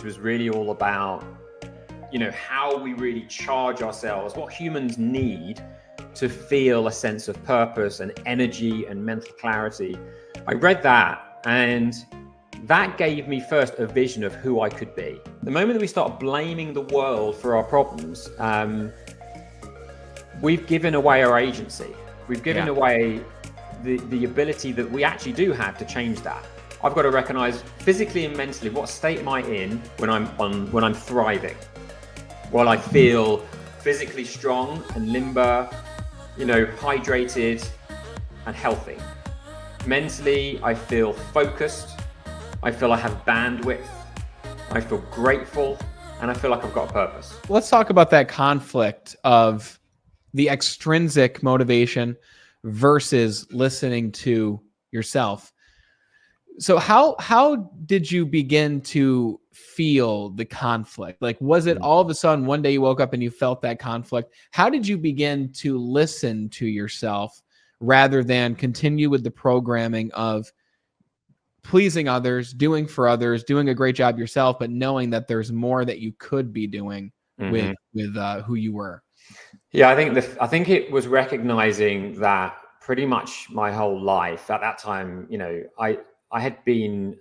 was really all about, how we really charge ourselves, what humans need to feel a sense of purpose and energy and mental clarity. I read that, and that gave me first a vision of who I could be. The moment that we start blaming the world for our problems, we've given away our agency. We've given away the ability that we actually do have to change that. I've got to recognize physically and mentally what state am I in when I'm thriving. While I feel physically strong and limber, hydrated and healthy. Mentally, I feel focused. I feel I have bandwidth. I feel grateful, and I feel like I've got a purpose. Let's talk about that conflict of the extrinsic motivation versus listening to yourself. So how did you begin to feel the conflict? Like, was it all of a sudden one day you woke up and you felt that conflict? How did you begin to listen to yourself rather than continue with the programming of pleasing others, doing for others, doing a great job yourself, but knowing that there's more that you could be doing with who you were? Yeah, I think it was recognizing that pretty much my whole life at that time, I had been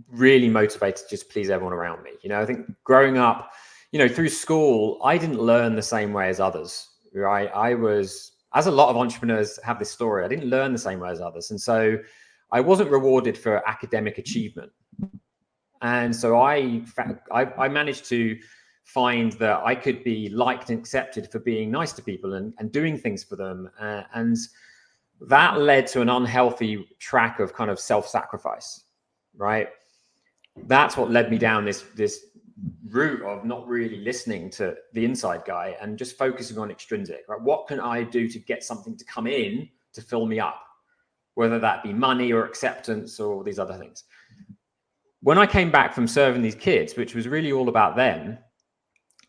really motivated to just please everyone around me. I think growing up, through school, I didn't learn the same way as others, right? I was, as a lot of entrepreneurs have this story, I didn't learn the same way as others. And so I wasn't rewarded for academic achievement. And so I managed to find that I could be liked and accepted for being nice to people and doing things for them. And that led to an unhealthy track of kind of self-sacrifice, right? That's what led me down this route of not really listening to the inside guy and just focusing on extrinsic, right? What can I do to get something to come in to fill me up, whether that be money or acceptance or these other things. When I came back from serving these kids, which was really all about them,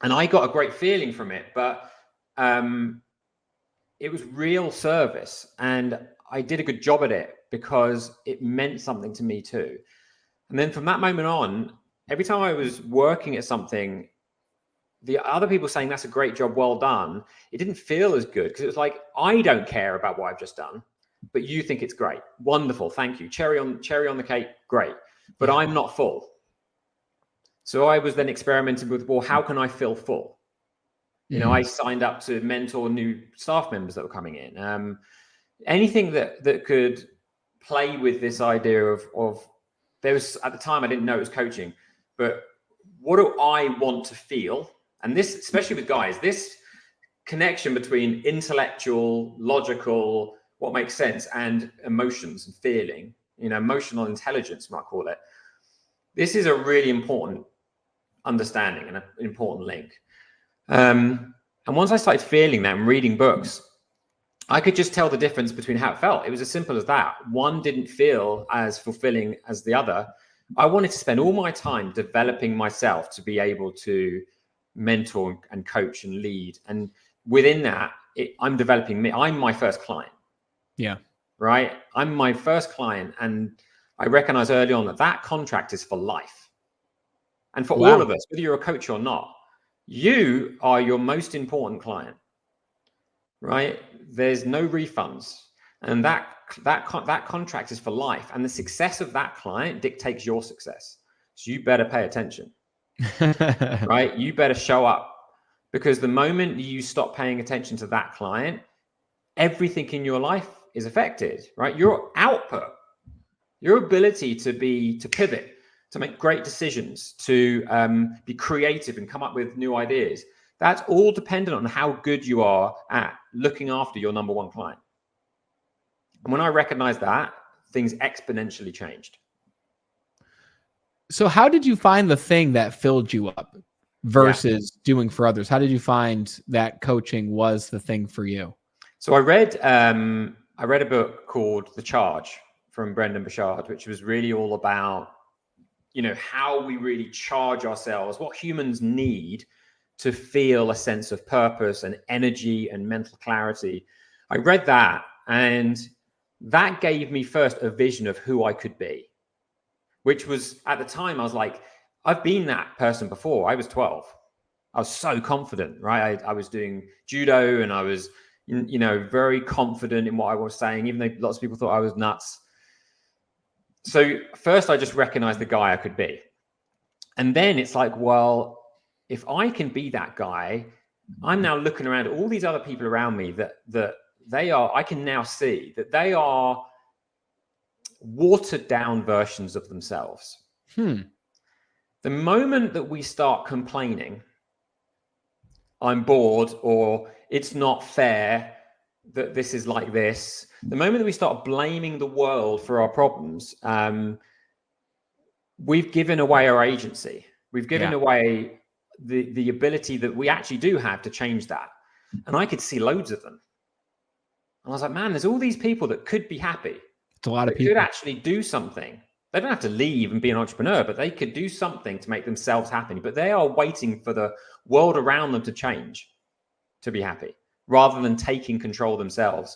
and I got a great feeling from it, but it was real service, and I did a good job at it because it meant something to me too. And then from that moment on, every time I was working at something, the other people saying, that's a great job, well done, it didn't feel as good because it was like, I don't care about what I've just done, but you think it's great. Wonderful, thank you. Cherry on the cake, great. But I'm not full. So I was then experimenting with, well, how can I feel full? I signed up to mentor new staff members that were coming in. Anything that could play with this idea of there was, at the time, I didn't know it was coaching, but what do I want to feel? And this, especially with guys, this connection between intellectual, logical, what makes sense, and emotions and feeling, emotional intelligence, you might call it. This is a really important understanding and an important link. And once I started feeling that and reading books, I could just tell the difference between how it felt. It was as simple as that. One didn't feel as fulfilling as the other. I wanted to spend all my time developing myself to be able to mentor and coach and lead. And within that, I'm developing me. I'm my first client. Yeah. Right. I'm my first client. And I recognize early on that contract is for life. And for all of us, whether you're a coach or not, you are your most important client, right? There's no refunds. And that contract is for life. And the success of that client dictates your success. So you better pay attention, right? You better show up, because the moment you stop paying attention to that client, everything in your life is affected, right? Your output, your ability to pivot, to make great decisions, to be creative and come up with new ideas. That's all dependent on how good you are at looking after your number one client. And when I recognized that, things exponentially changed. So how did you find the thing that filled you up versus doing for others? How did you find that coaching was the thing for you? So I read a book called The Charge from Brendan Burchard, which was really all about, how we really charge ourselves, what humans need to feel a sense of purpose and energy and mental clarity. I read that, and that gave me first a vision of who I could be, which was, at the time, I was like, I've been that person before. I was 12. I was so confident, right? I was doing judo and I was, very confident in what I was saying, even though lots of people thought I was nuts. So first I just recognized the guy I could be. And then it's like, well, if I can be that guy, I'm now looking around at all these other people around me that they are, I can now see that they are watered down versions of themselves. The moment that we start complaining, I'm bored, or it's not fair that this is like this, the moment that we start blaming the world for our problems, we've given away our agency. We've given away the ability that we actually do have to change that. And I could see loads of them. And I was like, man, there's all these people that could be happy. It's a lot of people could actually do something. They don't have to leave and be an entrepreneur, but they could do something to make themselves happy. But they are waiting for the world around them to change to be happy, rather than taking control themselves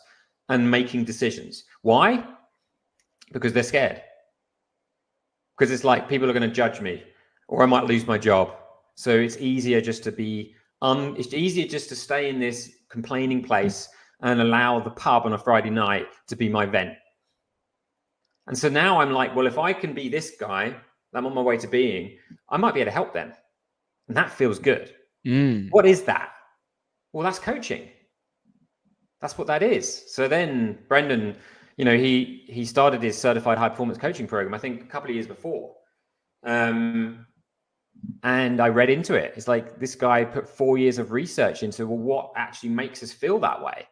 and making decisions. Why? Because they're scared. Because it's like, people are going to judge me, or I might lose my job. So it's easier just to be, it's easier just to stay in this complaining place and allow the pub on a Friday night to be my vent. And so now I'm like, well, if I can be this guy, I'm on my way to being, I might be able to help them. And that feels good. What is that? Well, that's coaching. That's what that is. So then Brendan, he started his certified high performance coaching program, I think a couple of years before. And I read into it. It's like, this guy put 4 years of research into, well, what actually makes us feel that way?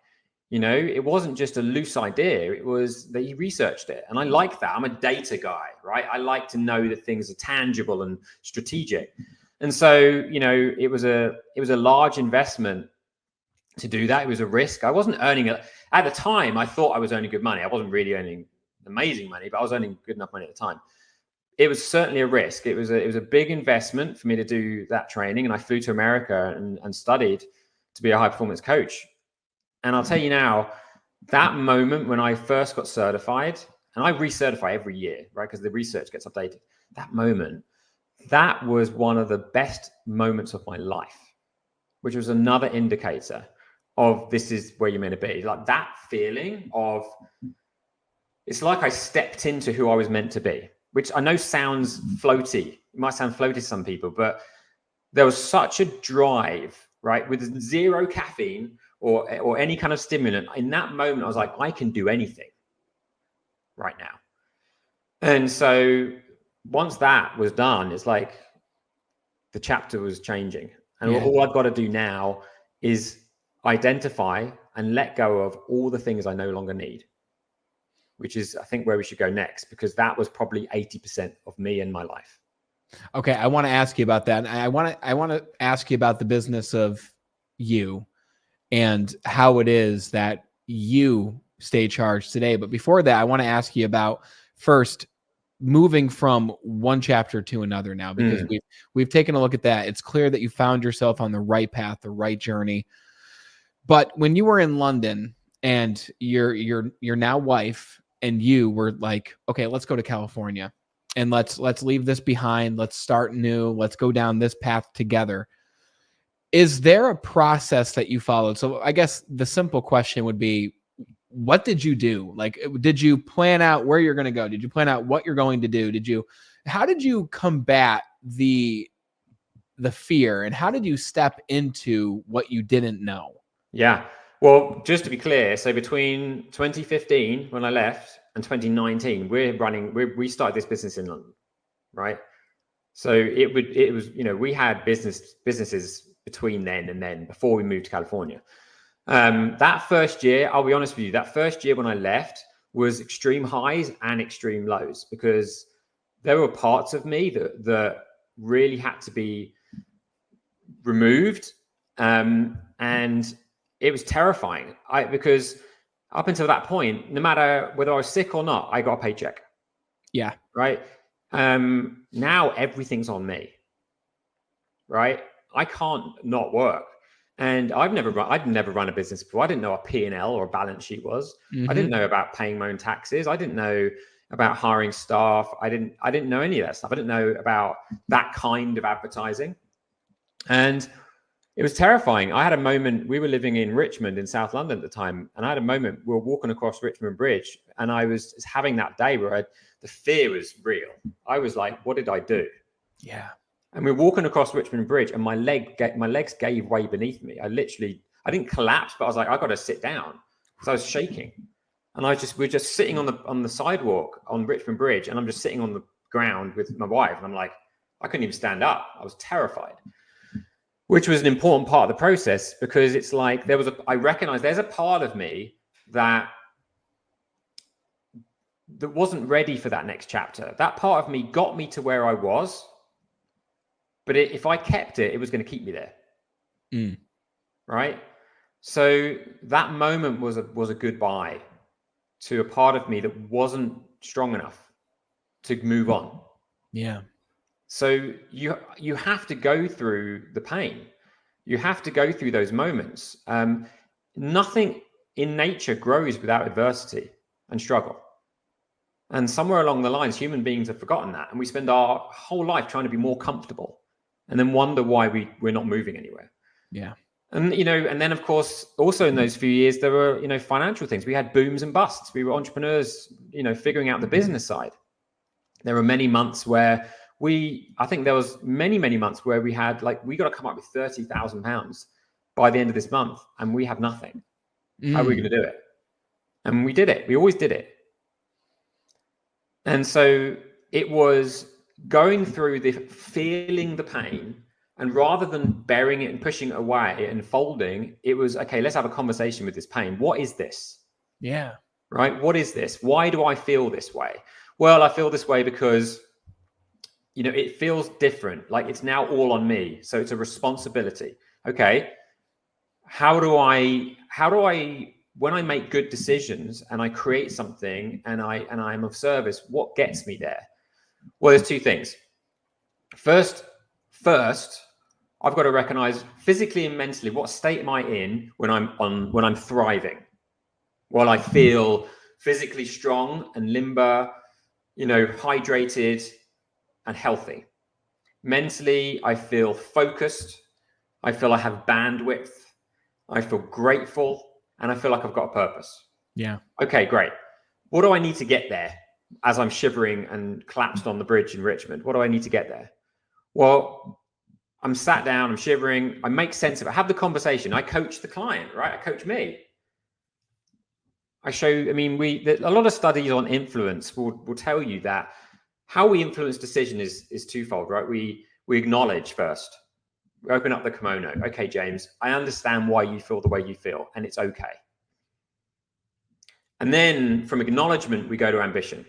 It wasn't just a loose idea. It was that he researched it. And I like that. I'm a data guy, right? I like to know that things are tangible and strategic. And so, it was a large investment to do that. It was a risk. I wasn't earning it. At the time, I thought I was earning good money. I wasn't really earning amazing money, but I was earning good enough money at the time. It was certainly a risk. It was a big investment for me to do that training. And I flew to America and studied to be a high performance coach. And I'll tell you now, that moment when I first got certified, and I recertify every year, right? Because the research gets updated. That moment, that was one of the best moments of my life, which was another indicator of this is where you're meant to be. Like that feeling of, it's like I stepped into who I was meant to be, which I know sounds floaty. It might sound floaty to some people, but there was such a drive, right? With zero caffeine or any kind of stimulant. In that moment, I was like, I can do anything right now. And so once that was done, it's like the chapter was changing. And all I've got to do now is identify and let go of all the things I no longer need, which is, I think, where we should go next, because that was probably 80% of me and my life. Okay. I want to ask you about that. And I want to ask you about the business of you and how it is that you stay charged today. But before that, I want to ask you about first moving from one chapter to another now, because we've taken a look at that. It's clear that you found yourself on the right path, the right journey. But when you were in London and your now wife and you were like, okay, let's go to California and let's leave this behind. Let's start new. Let's go down this path together. Is there a process that you followed? So I guess the simple question would be, what did you do? Like, did you plan out where you're going to go? Did you plan out what you're going to do? How did you combat the fear, and how did you step into what you didn't know? Yeah. Well, just to be clear, so between 2015 when I left and 2019, we started this business in London, right? So it was, we had businesses between then and then before we moved to California. That first year, I'll be honest with you, that first year when I left was extreme highs and extreme lows, because there were parts of me that really had to be removed. And it was terrifying. Because up until that point, no matter whether I was sick or not, I got a paycheck. Yeah. Right. Now everything's on me. Right. I can't not work. And I'd never run a business before. I didn't know what a P&L or a balance sheet was. I didn't know about paying my own taxes. I didn't know about hiring staff. I didn't know any of that stuff. I didn't know about that kind of advertising. And it was terrifying. I had a moment, we were living in Richmond in South London at the time, and I had a moment, we were walking across Richmond Bridge, and I was having that day where the fear was real. I was like, what did I do? Yeah. And we were walking across Richmond Bridge, and my legs gave way beneath me. I didn't collapse, but I was like, I got to sit down because I was shaking. And we're just sitting on the sidewalk on Richmond Bridge, and I'm just sitting on the ground with my wife, and I'm like, I couldn't even stand up. I was terrified, which was an important part of the process, because it's like I recognized there's a part of me that wasn't ready for that next chapter. That part of me got me to where I was, but if I kept it, it was going to keep me there. Right? So that moment was a goodbye to a part of me that wasn't strong enough to move on. Yeah. So you have to go through the pain. You have to go through those moments. Nothing in nature grows without adversity and struggle. And somewhere along the lines, human beings have forgotten that. And we spend our whole life trying to be more comfortable and then wonder why we're not moving anywhere. Yeah. And, and then, of course, also in those few years, there were, financial things. We had booms and busts. We were entrepreneurs, figuring out the business side. There were many months where I think there was many, many months where we had, we got to come up with £30,000 by the end of this month, and we have nothing. How are we going to do it? And we did it. We always did it. And so it was going through feeling the pain, and rather than burying it and pushing it away and folding, it was, okay, let's have a conversation with this pain. What is this? Yeah. Right? What is this? Why do I feel this way? Well, I feel this way because, it feels different. Like it's now all on me. So it's a responsibility. Okay. How do I, when I make good decisions and I create something and I'm of service, what gets me there? Well, there's two things. First, I've got to recognize physically and mentally, what state am I in when I'm thriving? Well, I feel physically strong and limber, hydrated and healthy. Mentally, I feel focused. I feel I have bandwidth. I feel grateful, and I feel like I've got a purpose. Yeah. Okay, great. What do I need to get there as I'm shivering and collapsed on the bridge in Richmond? What do I need to get there? Well, I'm sat down, I'm shivering. I make sense of it. I have the conversation. I coach the client, right? I coach me. A lot of studies on influence will tell you that how we influence decision is twofold, right? We acknowledge first. We open up the kimono. Okay, James, I understand why you feel the way you feel, and it's okay. And then from acknowledgement, we go to ambition.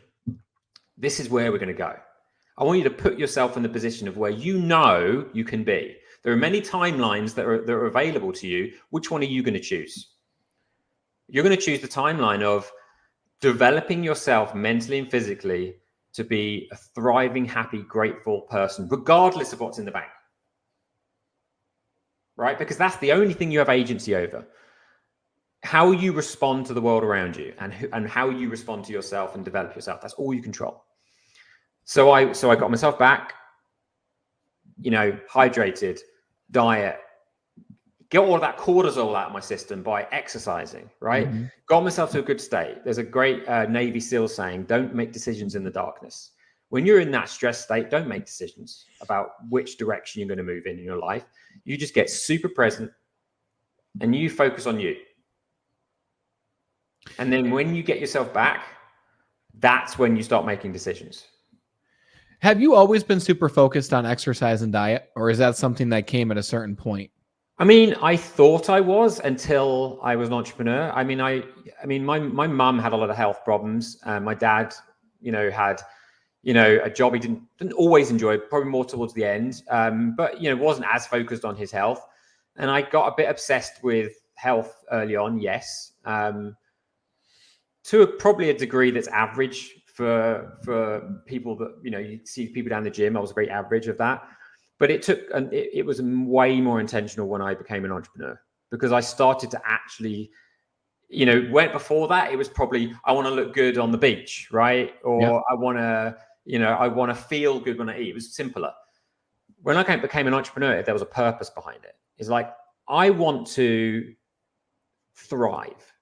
This is where we're going to go. I want you to put yourself in the position of where you can be. There are many timelines that are available to you. Which one are you going to choose? You're going to choose the timeline of developing yourself mentally and physically to be a thriving, happy, grateful person, regardless of what's in the bank. Right? Because that's the only thing you have agency over. How you respond to the world around you and how you respond to yourself and develop yourself. That's all you control. So I got myself back, hydrated, diet, get all of that cortisol out of my system by exercising, right? Mm-hmm. Got myself to a good state. There's a great Navy SEAL saying, don't make decisions in the darkness. When you're in that stress state, don't make decisions about which direction you're going to move in your life. You just get super present and you focus on you. And then when you get yourself back, that's when you start making decisions. Have you always been super focused on exercise and diet, or is that something that came at a certain point? I thought I was until I was an entrepreneur. My mum had a lot of health problems. My dad, had, a job he didn't always enjoy, probably more towards the end. But wasn't as focused on his health. And I got a bit obsessed with health early on. Yes. To probably a degree that's average for people that, you see people down the gym. I was very average of that. But it was way more intentional when I became an entrepreneur, because I started to actually You know, went before that, it was probably, I want to look good on the beach, right? Or I want to, you know, I want to feel good when I eat. It was simpler. When I became an entrepreneur, there was a purpose behind it. It's like, I want to thrive,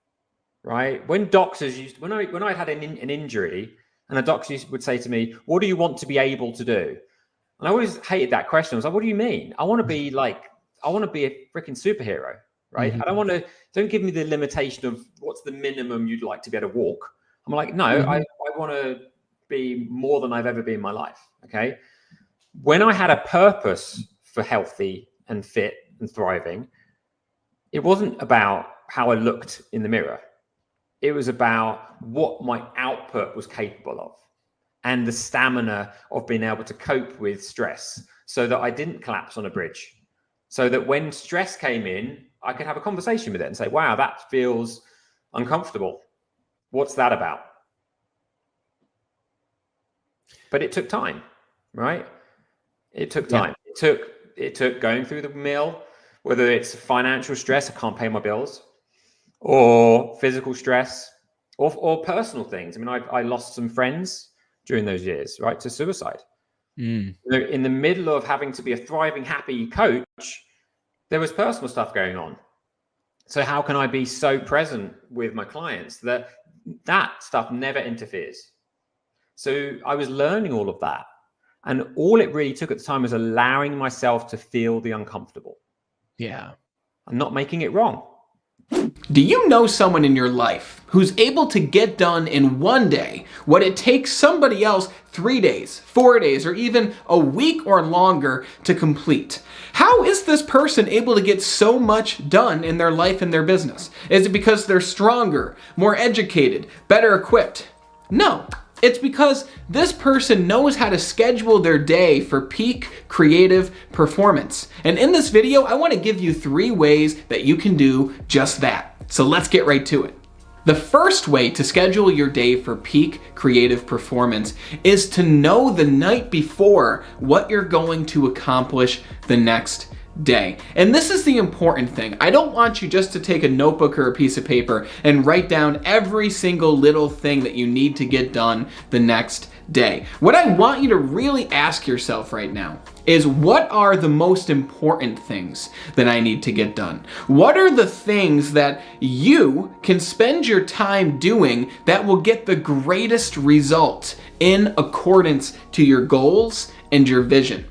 right? When doctors used, when I had an injury, and a doctor would say to me, what do you want to be able to do? And I always hated that question. I was like, what do you mean? I want to be a freaking superhero, right? I don't give me the limitation of what's the minimum you'd like to be able to walk. I'm like, no, I want to be more than I've ever been in my life. Okay. When I had a purpose for healthy and fit and thriving, it wasn't about how I looked in the mirror. It was about what my output was capable of and the stamina of being able to cope with stress so that I didn't collapse on a bridge. So that when stress came in, I could have a conversation with it and say, wow, that feels uncomfortable. What's that about? But it took time, right? It took time. Yeah. It took going through the mill, whether it's financial stress, I can't pay my bills, or physical stress, or personal things. I mean, I lost some friends during those years, right, to suicide. In the middle of having to be a thriving, happy coach, there was personal stuff going on. So how can I be so present with my clients that stuff never interferes? So I was learning all of that. And all it really took at the time was allowing myself to feel the uncomfortable. Yeah. I'm not making it wrong. Do you know someone in your life who's able to get done in one day what it takes somebody else 3 days, 4 days, or even a week or longer to complete? How is this person able to get so much done in their life and their business? Is it because they're stronger, more educated, better equipped? No. It's because this person knows how to schedule their day for peak creative performance. And in this video, I want to give you 3 ways that you can do just that. So let's get right to it. The first way to schedule your day for peak creative performance is to know the night before what you're going to accomplish the next day. And this is the important thing. I don't want you just to take a notebook or a piece of paper and write down every single little thing that you need to get done the next day. What I want you to really ask yourself right now is, what are the most important things that I need to get done? What are the things that you can spend your time doing that will get the greatest result in accordance to your goals and your vision?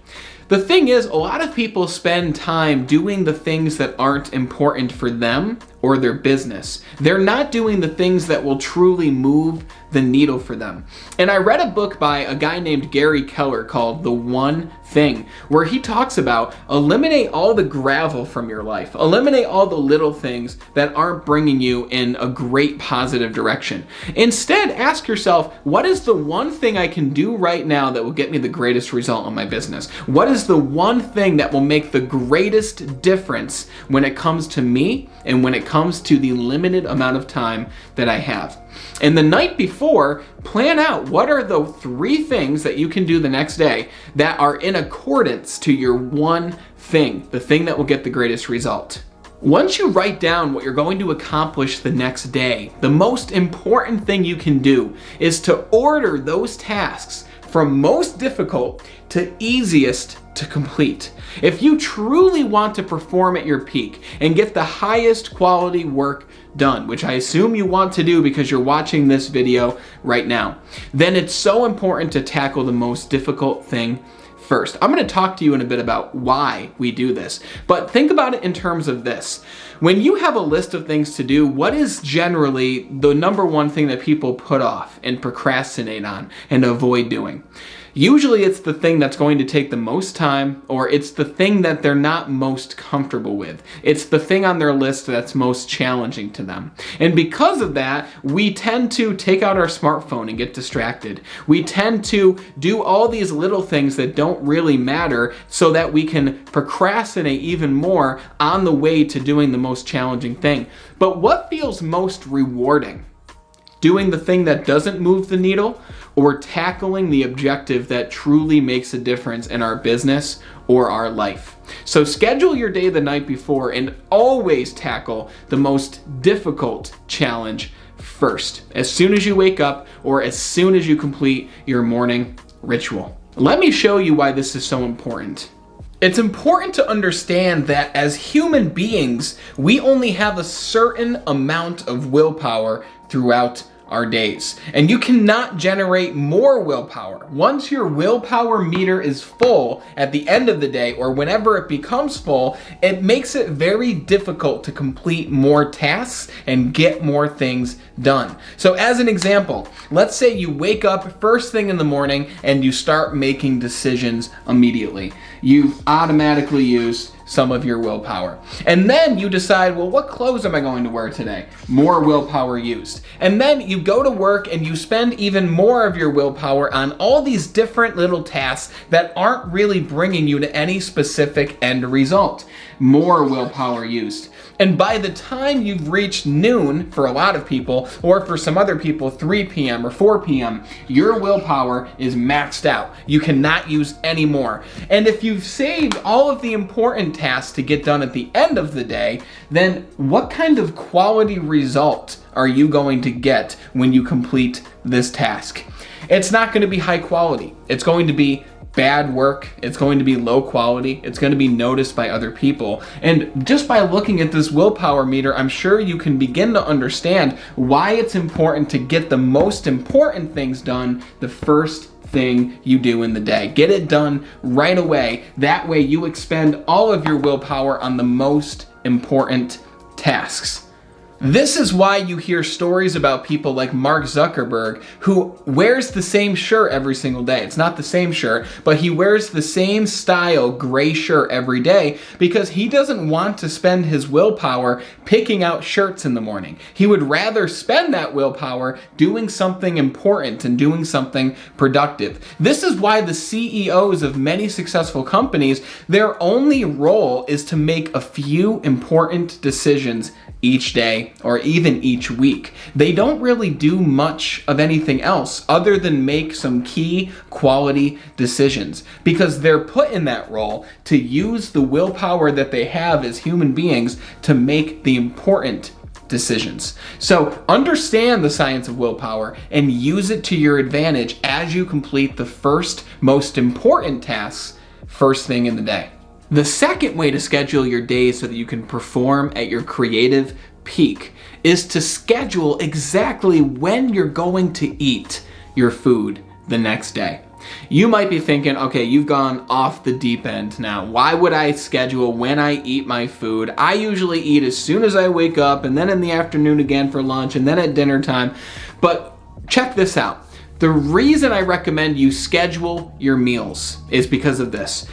The thing is, a lot of people spend time doing the things that aren't important for them or their business. They're not doing the things that will truly move the needle for them. And I read a book by a guy named Gary Keller called The One Thing, where he talks about eliminate all the gravel from your life. Eliminate all the little things that aren't bringing you in a great positive direction. Instead, ask yourself, what is the one thing I can do right now that will get me the greatest result in my business? What is the one thing that will make the greatest difference when it comes to me and when it comes to the limited amount of time that I have? And the night before, plan out what are the 3 things that you can do the next day that are in accordance to your one thing, the thing that will get the greatest result. Once you write down what you're going to accomplish the next day, the most important thing you can do is to order those tasks from most difficult to easiest to complete. If you truly want to perform at your peak and get the highest quality work done, which I assume you want to do because you're watching this video right now, then it's so important to tackle the most difficult thing first. I'm going to talk to you in a bit about why we do this, but think about it in terms of this. When you have a list of things to do, what is generally the number one thing that people put off and procrastinate on and avoid doing? Usually it's the thing that's going to take the most time, or it's the thing that they're not most comfortable with. It's the thing on their list that's most challenging to them. And because of that, we tend to take out our smartphone and get distracted. We tend to do all these little things that don't really matter so that we can procrastinate even more on the way to doing the most challenging thing. But what feels most rewarding doing the thing that doesn't move the needle, or tackling the objective that truly makes a difference in our business or our life. So schedule your day the night before and always tackle the most difficult challenge first, as soon as you wake up or as soon as you complete your morning ritual. Let me show you why this is so important. It's important to understand that as human beings, we only have a certain amount of willpower throughout our days. And you cannot generate more willpower. Once your willpower meter is full at the end of the day, or whenever it becomes full, it makes it very difficult to complete more tasks and get more things done. So as an example, let's say you wake up first thing in the morning and you start making decisions immediately. You've automatically used some of your willpower. And then you decide, well, what clothes am I going to wear today? More willpower used. And then you go to work and you spend even more of your willpower on all these different little tasks that aren't really bringing you to any specific end result. More willpower used. And by the time you've reached noon, for a lot of people, or for some other people, 3 p.m. or 4 p.m., your willpower is maxed out. You cannot use any more. And if you've saved all of the important tasks to get done at the end of the day, then what kind of quality result are you going to get when you complete this task? It's not going to be high quality. It's going to be bad work. It's going to be low quality. It's going to be noticed by other people. And just by looking at this willpower meter, I'm sure you can begin to understand why it's important to get the most important things done the first thing you do in the day. Get it done right away. That way you expend all of your willpower on the most important tasks. This is why you hear stories about people like Mark Zuckerberg, who wears the same shirt every single day. It's not the same shirt, but he wears the same style gray shirt every day because he doesn't want to spend his willpower picking out shirts in the morning. He would rather spend that willpower doing something important and doing something productive. This is why the CEOs of many successful companies, their only role is to make a few important decisions each day or even each week. They don't really do much of anything else other than make some key quality decisions because they're put in that role to use the willpower that they have as human beings to make the important decisions. So understand the science of willpower and use it to your advantage as you complete the first most important tasks first thing in the day. The second way to schedule your day so that you can perform at your creative peak is to schedule exactly when you're going to eat your food the next day. You might be thinking, okay, you've gone off the deep end now. Why would I schedule when I eat my food? I usually eat as soon as I wake up and then in the afternoon again for lunch and then at dinner time. But check this out. The reason I recommend you schedule your meals is because of this.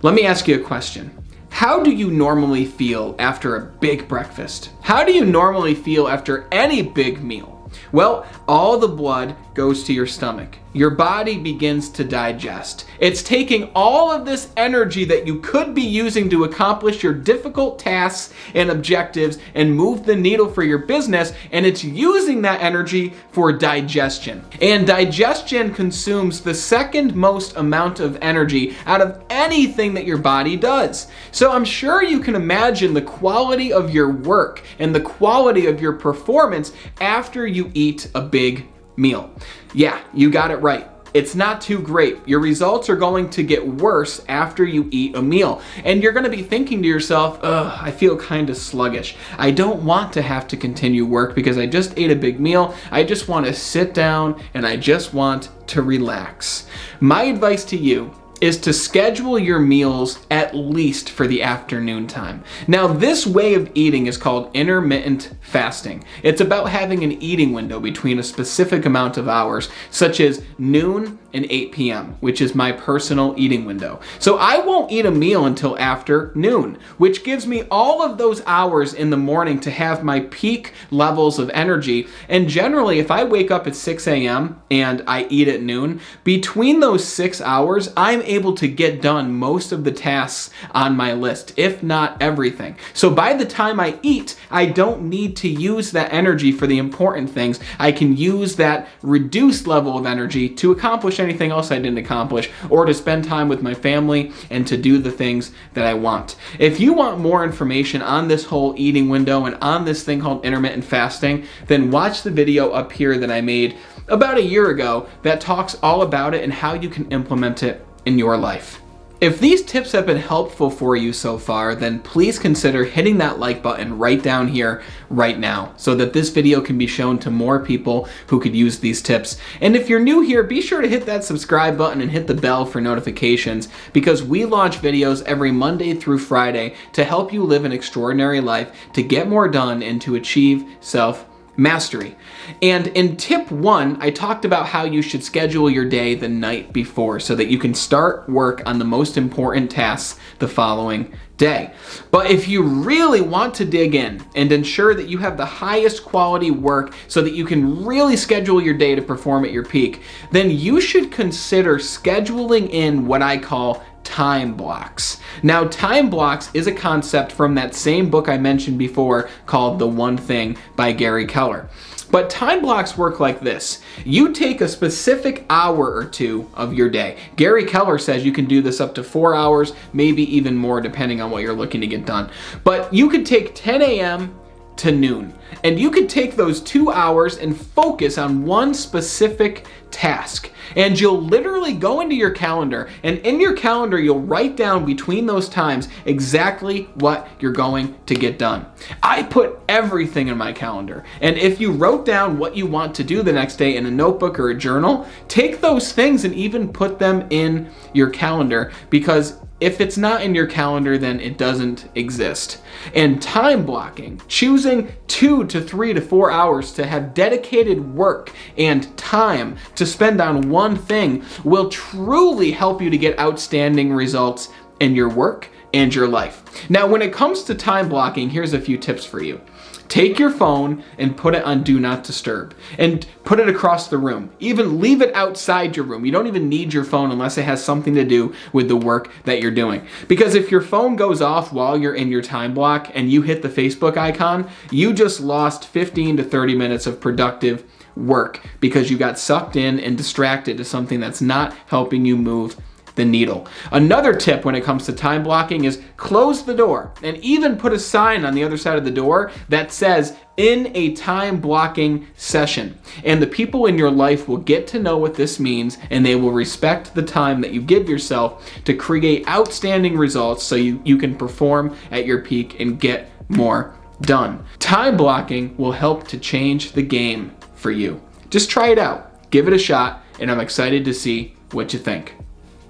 Let me ask you a question. How do you normally feel after a big breakfast? How do you normally feel after any big meal? Well, all the blood goes to your stomach. Your body begins to digest. It's taking all of this energy that you could be using to accomplish your difficult tasks and objectives and move the needle for your business, and it's using that energy for digestion. And digestion consumes the second most amount of energy out of anything that your body does. So I'm sure you can imagine the quality of your work and the quality of your performance after you eat a big meal. Yeah, you got it right. It's not too great. Your results are going to get worse after you eat a meal. And you're going to be thinking to yourself, ugh, I feel kind of sluggish. I don't want to have to continue work because I just ate a big meal. I just want to sit down and I just want to relax. My advice to you is to schedule your meals at least for the afternoon time. Now, this way of eating is called intermittent fasting. It's about having an eating window between a specific amount of hours, such as noon and 8 p.m., which is my personal eating window. So I won't eat a meal until after noon, which gives me all of those hours in the morning to have my peak levels of energy. And generally, if I wake up at 6 a.m. and I eat at noon, between those 6 hours, I'm able to get done most of the tasks on my list, if not everything. So by the time I eat, I don't need to use that energy for the important things. I can use that reduced level of energy to accomplish anything else I didn't accomplish, or to spend time with my family and to do the things that I want. If you want more information on this whole eating window and on this thing called intermittent fasting, then watch the video up here that I made about a year ago that talks all about it and how you can implement it in your life. If these tips have been helpful for you so far, then please consider hitting that like button right down here, right now, so that this video can be shown to more people who could use these tips. And if you're new here, be sure to hit that subscribe button and hit the bell for notifications, because we launch videos every Monday through Friday to help you live an extraordinary life, to get more done, and to achieve self-mastery. And in tip 1, I talked about how you should schedule your day the night before so that you can start work on the most important tasks the following day. But if you really want to dig in and ensure that you have the highest quality work so that you can really schedule your day to perform at your peak, then you should consider scheduling in what I call time blocks. Now, time blocks is a concept from that same book I mentioned before called The One Thing by Gary Keller. But time blocks work like this. You take a specific hour or two of your day. Gary Keller says you can do this up to 4 hours, maybe even more depending on what you're looking to get done. But you could take 10 a.m. to noon, and you could take those 2 hours and focus on one specific task. And you'll literally go into your calendar, and in your calendar you'll write down between those times exactly what you're going to get done. I put everything in my calendar, and if you wrote down what you want to do the next day in a notebook or a journal, take those things and even put them in your calendar, because if it's not in your calendar, then it doesn't exist. And time blocking, choosing 2 to 3 to 4 hours to have dedicated work and time to spend on one thing, will truly help you to get outstanding results in your work and your life. Now, when it comes to time blocking, here's a few tips for you. Take your phone and put it on Do Not Disturb, and put it across the room. Even leave it outside your room. You don't even need your phone unless it has something to do with the work that you're doing. Because if your phone goes off while you're in your time block and you hit the Facebook icon, you just lost 15 to 30 minutes of productive work because you got sucked in and distracted to something that's not helping you move the needle. Another tip when it comes to time blocking is close the door, and even put a sign on the other side of the door that says "in a time blocking session." And the people in your life will get to know what this means, and they will respect the time that you give yourself to create outstanding results so you can perform at your peak and get more done. Time blocking will help to change the game for you. Just try it out, give it a shot, and I'm excited to see what you think.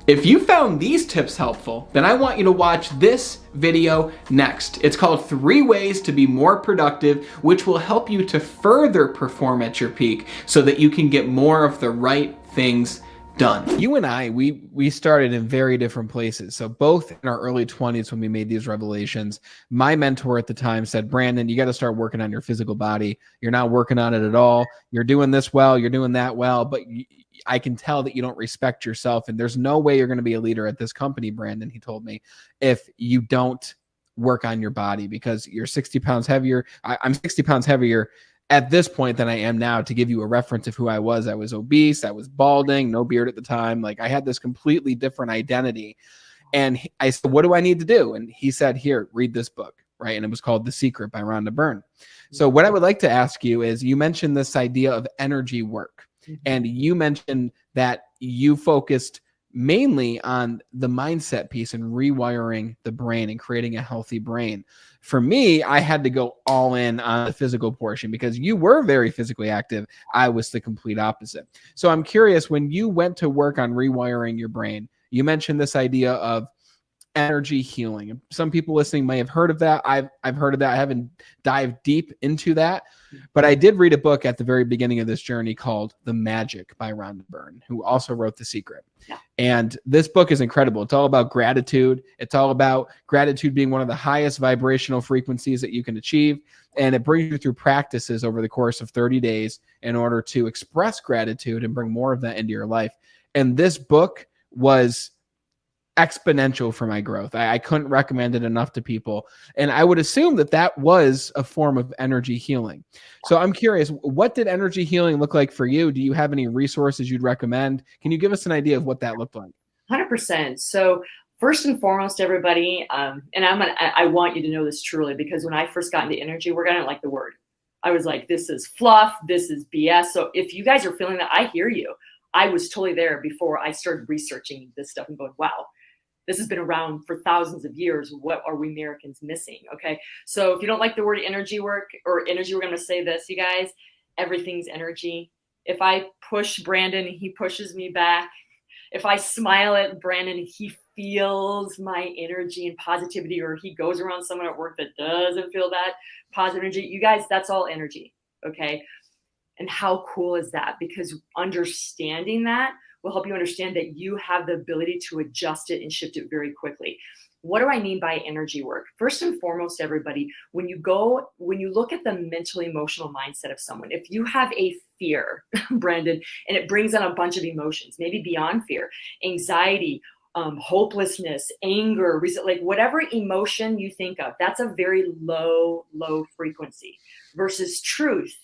If you found these tips helpful, then I want you to watch this video next. It's called 3 Ways to Be More Productive, which will help you to further perform at your peak so that you can get more of the right things done. You and I, we started in very different places. So both in our early 20s when we made these revelations, my mentor at the time said, "Brandon, you got to start working on your physical body. You're not working on it at all. You're doing this well, you're doing that well, but I can tell that you don't respect yourself, and there's no way you're going to be a leader at this company, Brandon," he told me, "if you don't work on your body, because you're 60 pounds heavier. I'm 60 pounds heavier at this point than I am now." To give you a reference of who I was obese, I was balding, no beard at the time. Like, I had this completely different identity. And I said, "What do I need to do?" And he said, "Here, read this book." Right. And it was called The Secret by Rhonda Byrne. So what I would like to ask you is, you mentioned this idea of energy work. And you mentioned that you focused mainly on the mindset piece and rewiring the brain and creating a healthy brain. For me, I had to go all in on the physical portion because you were very physically active. I was the complete opposite. So I'm curious, when you went to work on rewiring your brain, you mentioned this idea of energy healing. Some people listening may have heard of that. I've heard of that. I haven't dived deep into that, but I did read a book at the very beginning of this journey called The Magic by Rhonda Byrne, who also wrote The Secret. Yeah. And this book is incredible. It's all about gratitude. It's all about gratitude being one of the highest vibrational frequencies that you can achieve. And it brings you through practices over the course of 30 days in order to express gratitude and bring more of that into your life. And this book was exponential for my growth. I couldn't recommend it enough to people. And I would assume that that was a form of energy healing. So I'm curious, what did energy healing look like for you? Do you have any resources you'd recommend? Can you give us an idea of what that looked like? 100%. So first and foremost, everybody, and I want you to know this truly, because when I first got into energy work, I didn't like the word. I was like, this is fluff, this is BS. So if you guys are feeling that, I hear you. I was totally there before I started researching this stuff and going, wow, this has been around for thousands of years. What are we Americans missing? Okay. So if you don't like the word energy work or energy, we're going to say this, you guys, everything's energy. If I push Brandon, he pushes me back. If I smile at Brandon, he feels my energy and positivity, or he goes around someone at work that doesn't feel that positive energy. You guys, that's all energy. Okay. And how cool is that? Because understanding that will help you understand that you have the ability to adjust it and shift it very quickly. What do I mean by energy work? First and foremost, everybody, when you look at the mental emotional mindset of someone, if you have a fear, Brandon, and it brings on a bunch of emotions, maybe beyond fear, anxiety, hopelessness, anger, like whatever emotion you think of, that's a very low frequency, versus truth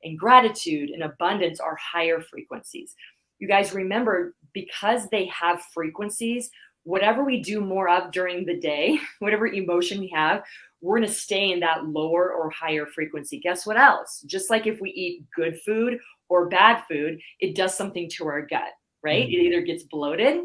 and gratitude and abundance are higher frequencies. You guys remember, because they have frequencies, whatever we do more of during the day, whatever emotion we have, we're going to stay in that lower or higher frequency. Guess what else? Just like if we eat good food or bad food, it does something to our gut, right? Mm-hmm. It either gets bloated,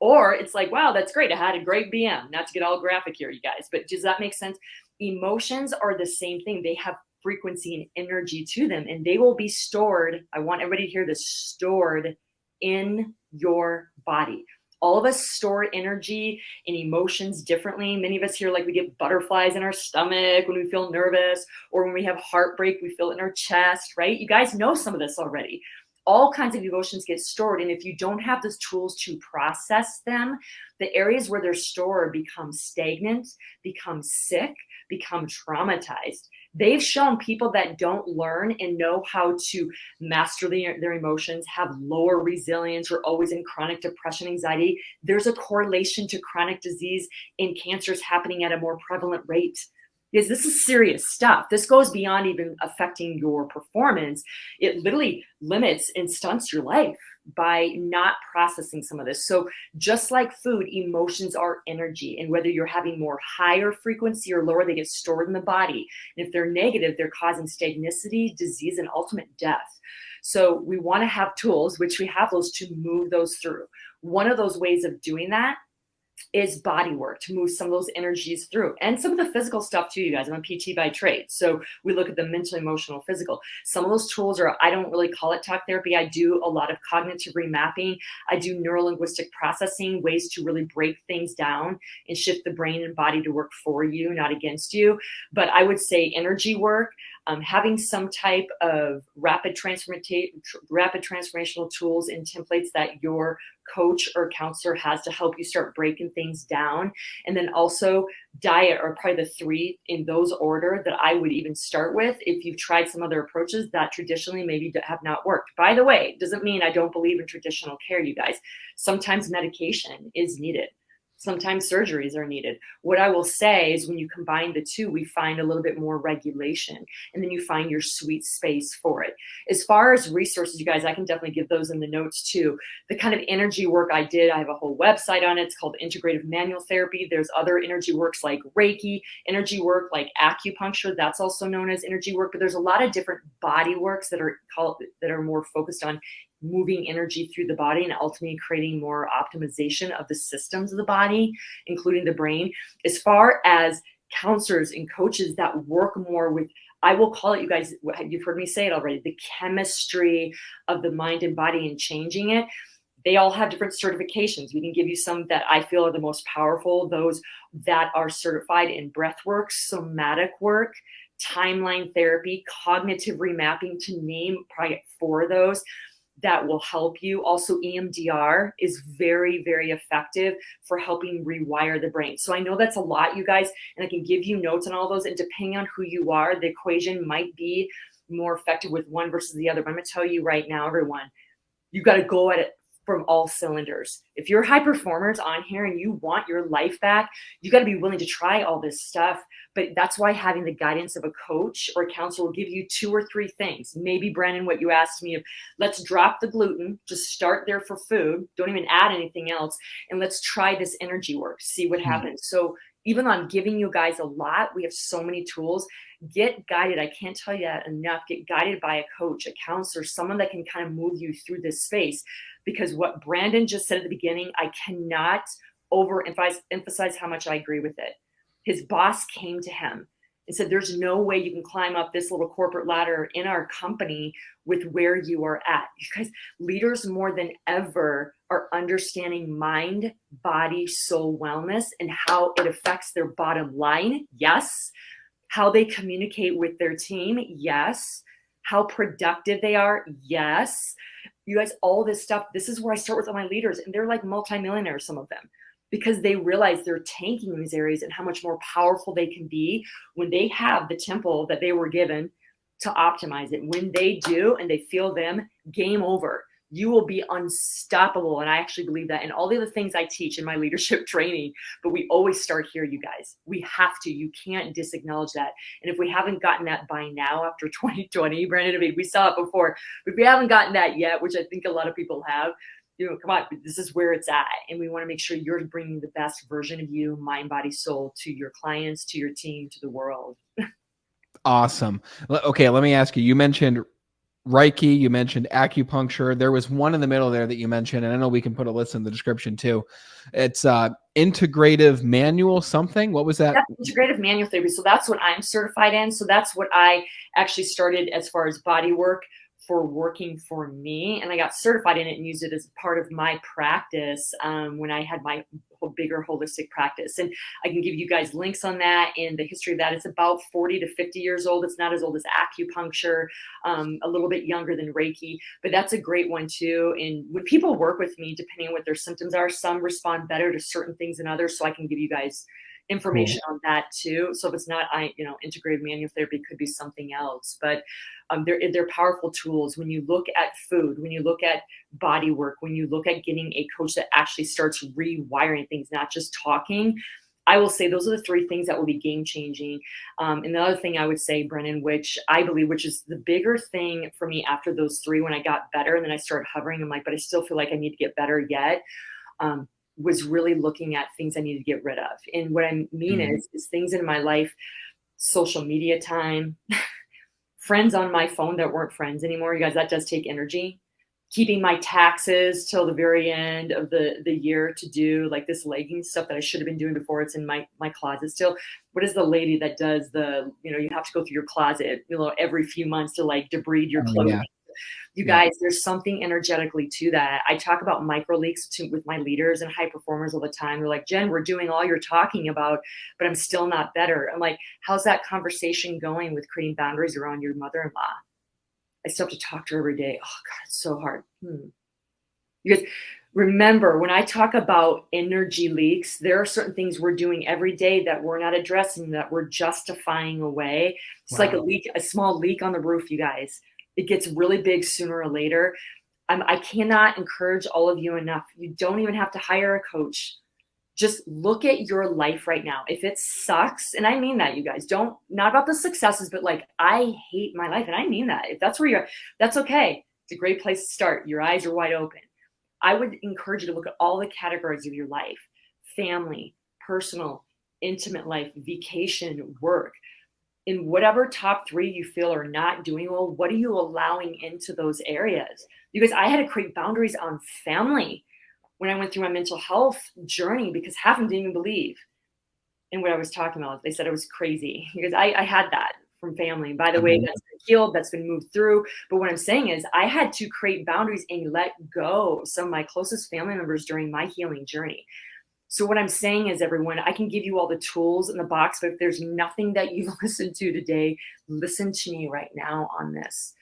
or it's like, wow, that's great. I had a great BM. Not to get all graphic here, you guys, but does that make sense? Emotions are the same thing. They have frequency and energy to them, and they will be stored. I want everybody to hear this: stored in your body. All of us store energy and emotions differently. Many of us here, like, we get butterflies in our stomach when we feel nervous, or when we have heartbreak, we feel it in our chest, right? You guys know some of this already. All kinds of emotions get stored. And if you don't have those tools to process them, the areas where they're stored become stagnant, become sick, become traumatized. They've shown people that don't learn and know how to master their emotions, have lower resilience, or always in chronic depression, anxiety. There's a correlation to chronic disease and cancers happening at a more prevalent rate. Because this is serious stuff. This goes beyond even affecting your performance. It literally limits and stunts your life by not processing some of this. So just like food, emotions are energy. And whether you're having more higher frequency or lower, they get stored in the body. And if they're negative, they're causing stagnicity, disease, and ultimate death. So we want to have tools, which we have those, to move those through. One of those ways of doing that is body work, to move some of those energies through, and some of the physical stuff too, you guys. I'm a PT by trade, so we look at the mental, emotional, physical. Some of those tools are, I don't really call it talk therapy. I do a lot of cognitive remapping. I do neuro-linguistic processing, ways to really break things down and shift the brain and body to work for you, not against you. But I would say energy work, having some type of rapid transformational tools and templates that your coach or counselor has to help you start breaking things down. And then also diet are probably the three in those order that I would even start with. If you've tried some other approaches that traditionally maybe have not worked. By the way, it doesn't mean I don't believe in traditional care, you guys. Sometimes medication is needed. Sometimes surgeries are needed. What I will say is, when you combine the two, we find a little bit more regulation, and then you find your sweet space for it. As far as resources, you guys, I can definitely give those in the notes too. The kind of energy work I did, I have a whole website on it. It's called Integrative Manual Therapy. There's other energy works like Reiki, energy work like acupuncture. That's also known as energy work. But there's a lot of different body works that are more focused on moving energy through the body and ultimately creating more optimization of the systems of the body, including the brain. As far as counselors and coaches that work more with, I will call it, you guys, you've heard me say it already, the chemistry of the mind and body and changing it. They all have different certifications. We can give you some that I feel are the most powerful, those that are certified in breath work, somatic work, timeline therapy, cognitive remapping, to name probably 4 of those that will help you. Also, EMDR is very, very effective for helping rewire the brain. So I know that's a lot, you guys, and I can give you notes on all those. And depending on who you are, the equation might be more effective with one versus the other. But I'm going to tell you right now, everyone, you got to go at it from all cylinders. If you're high performers on here and you want your life back, you got to be willing to try all this stuff. But that's why having the guidance of a coach or a counselor will give you 2 or 3 things. Maybe, Brandon, what you asked me of, let's drop the gluten, just start there for food, don't even add anything else, and let's try this energy work, see what happens. So even though I'm giving you guys a lot, we have so many tools. Get guided. I can't tell you that enough. Get guided by a coach, a counselor, someone that can kind of move you through this space. Because what Brandon just said at the beginning, I cannot emphasize how much I agree with it. His boss came to him and said, there's no way you can climb up this little corporate ladder in our company with where you are at. You guys, leaders more than ever are understanding mind, body, soul wellness and how it affects their bottom line. Yes. How they communicate with their team. Yes. How productive they are. Yes. You guys, all this stuff, this is where I start with all my leaders, and they're like multimillionaires, some of them, because they realize they're tanking in these areas and how much more powerful they can be when they have the temple that they were given to optimize it. When they do and they feel them, game over. You will be unstoppable. And I actually believe that in all the other things I teach in my leadership training, but we always start here, you guys. We have to. You can't disacknowledge that. And if we haven't gotten that by now after 2020, Brandon, I mean, we saw it before, but if we haven't gotten that yet, which I think a lot of people have, come on, this is where it's at. And we want to make sure you're bringing the best version of you, mind, body, soul, to your clients, to your team, to the world. Awesome. Okay, let me ask you, you mentioned Reiki, you mentioned acupuncture. There was one in the middle there that you mentioned, and I know we can put a list in the description too. It's integrative manual something. What was that? That's integrative manual therapy. So that's what I'm certified in. So that's what I actually started as far as body work for working for me. And I got certified in it and used it as part of my practice when I had my bigger holistic practice. And I can give you guys links on that and the history of that. It's about 40 to 50 years old. It's not as old as acupuncture, a little bit younger than Reiki, but that's a great one too. And when people work with me, depending on what their symptoms are, some respond better to certain things than others. So I can give you guys information on that too. So if it's not, integrated manual therapy, could be something else, but they're powerful tools. When you look at food, when you look at body work, when you look at getting a coach that actually starts rewiring things, not just talking, I will say those are the 3 things that will be game changing. And the other thing I would say, Brennan, which I believe, which is the bigger thing for me after those 3, when I got better and then I started hovering, I'm like, but I still feel like I need to get better yet. Was really looking at things I need to get rid of. And what I mean is things in my life, social media time, friends on my phone that weren't friends anymore. You guys, that does take energy. Keeping my taxes till the very end of the year to do like this leggings stuff that I should have been doing before. It's in my closet still. What is the lady that does you have to go through your closet, every few months to like debride your clothing. Yeah. You guys, there's something energetically to that. I talk about micro leaks with my leaders and high performers all the time. They're like, Jen, we're doing all you're talking about, but I'm still not better. I'm like, how's that conversation going with creating boundaries around your mother-in-law? I still have to talk to her every day. Oh God, it's so hard. You guys, remember, when I talk about energy leaks, there are certain things we're doing every day that we're not addressing, that we're justifying away. It's like a small leak on the roof, you guys. It gets really big sooner or later. I cannot encourage all of you enough. You don't even have to hire a coach. Just look at your life right now. If it sucks, and I mean that, you guys, not about the successes, but like, I hate my life. And I mean that. If that's where you're, that's okay. It's a great place to start. Your eyes are wide open. I would encourage you to look at all the categories of your life: family, personal, intimate life, vacation, work. In whatever top 3 you feel are not doing well, what are you allowing into those areas? Because I had to create boundaries on family when I went through my mental health journey, because half of them didn't even believe in what I was talking about. They said I was crazy because I had that from family. And by the way, that's been healed, that's been moved through. But what I'm saying is I had to create boundaries and let go some of my closest family members during my healing journey. So what I'm saying is, everyone, I can give you all the tools in the box, but if there's nothing that you've listened to today, listen to me right now on this.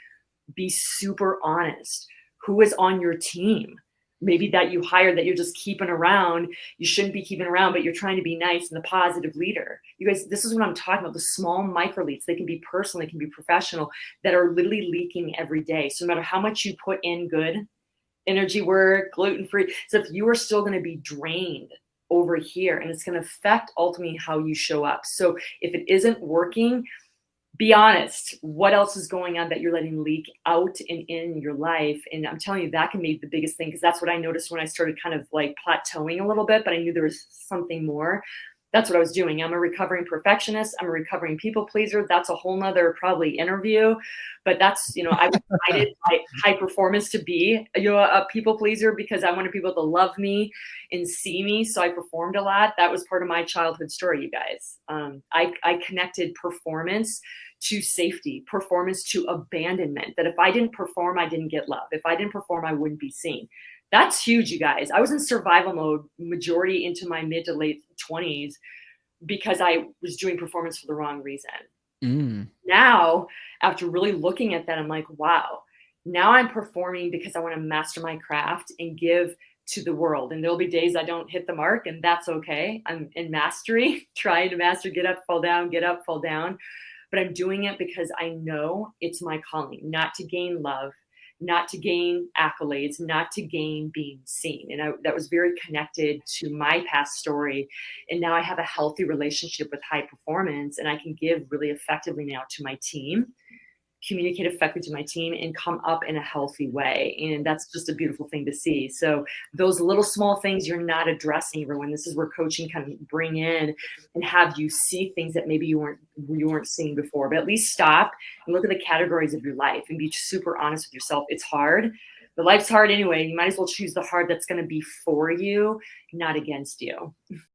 Be super honest. Who is on your team? Maybe that you hired that you're just keeping around. You shouldn't be keeping around, but you're trying to be nice and the positive leader. You guys, this is what I'm talking about. The small micro leads, they can be personal, they can be professional, that are literally leaking every day. So no matter how much you put in good energy work, gluten-free, so if you are still going to be drained over here, and it's going to affect ultimately how you show up. So if it isn't working, be honest. What else is going on that you're letting leak out and in your life? And I'm telling you, that can be the biggest thing, because that's what I noticed when I started kind of like plateauing a little bit, but I knew there was something more. That's what I was doing. I'm a recovering perfectionist. I'm a recovering people pleaser. That's a whole nother probably interview, but that's, I was guided by high performance to be, a people pleaser, because I wanted people to love me and see me. So I performed a lot. That was part of my childhood story, you guys. I connected performance to safety, performance to abandonment, that if I didn't perform, I didn't get love. If I didn't perform, I wouldn't be seen. That's huge, you guys. I was in survival mode majority into my mid to late 20s because I was doing performance for the wrong reason. Now, after really looking at that, I'm like, wow, now I'm performing because I want to master my craft and give to the world. And there'll be days I don't hit the mark, and that's okay. I'm in mastery, trying to master, get up, fall down, get up, fall down. But I'm doing it because I know it's my calling, not to gain love, not to gain accolades, not to gain being seen. And that was very connected to my past story. And now I have a healthy relationship with high performance, and I can give really effectively now to my team, communicate effectively to my team, and come up in a healthy way. And that's just a beautiful thing to see. So those little small things you're not addressing, everyone. This is where coaching can bring in and have you see things that maybe you weren't seeing before. But at least stop and look at the categories of your life and be super honest with yourself. It's hard, but life's hard anyway. You might as well choose the hard that's going to be for you, not against you.